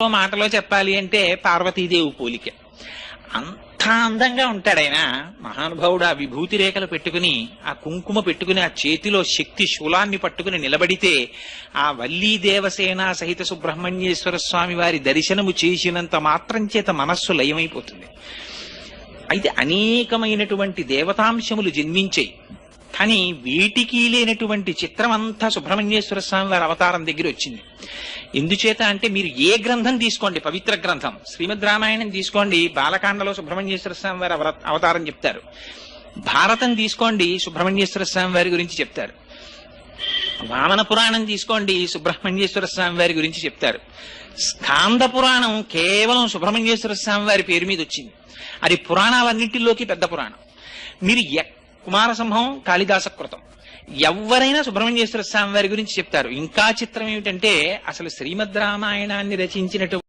మాటలో చెప్పాలి అంటే పార్వతీదేవి పోలిక. అంత అందంగా ఉంటాడు ఆయన మహానుభావుడు. ఆ విభూతి రేఖలు పెట్టుకుని, ఆ కుంకుమ పెట్టుకుని, ఆ చేతిలో శక్తి శూలాన్ని పట్టుకుని నిలబడితే ఆ వల్లీ దేవసేన సహిత సుబ్రహ్మణ్యేశ్వర స్వామి వారి దర్శనము చేసినంత మాత్రం చేత మనస్సు లయమైపోతుంది. అయితే అనేకమైనటువంటి దేవతాంశములు జన్మించాయి. కానీ వీటికి లేనటువంటి చిత్రం అంతా సుబ్రహ్మణ్యేశ్వర స్వామి వారి అవతారం దగ్గర వచ్చింది. ఎందుచేత అంటే మీరు ఏ గ్రంథం తీసుకోండి, పవిత్ర గ్రంథం శ్రీమద్ రామాయణం తీసుకోండి, బాలకాండలో సుబ్రహ్మణ్యేశ్వర స్వామి వారి అవతారం చెప్తారు. భారతం తీసుకోండి, సుబ్రహ్మణ్యేశ్వర స్వామి వారి గురించి చెప్తారు. వామన పురాణం తీసుకోండి, సుబ్రహ్మణ్యేశ్వర స్వామి వారి గురించి చెప్తారు. స్కాంద పురాణం కేవలం సుబ్రహ్మణ్యేశ్వర స్వామి వారి పేరు మీద వచ్చింది. అది పురాణాలన్నింటిలోకి పెద్ద పురాణం. మీరు కుమారసంభవం కాళిదాస కృతం ఎవరైనా సుబ్రహ్మణ్యేశ్వర స్వామి వారి గురించి చెప్తారు. ఇంకా చిత్రం ఏమిటంటే అసలు శ్రీమద్ రామాయణాన్ని రచించినటువంటి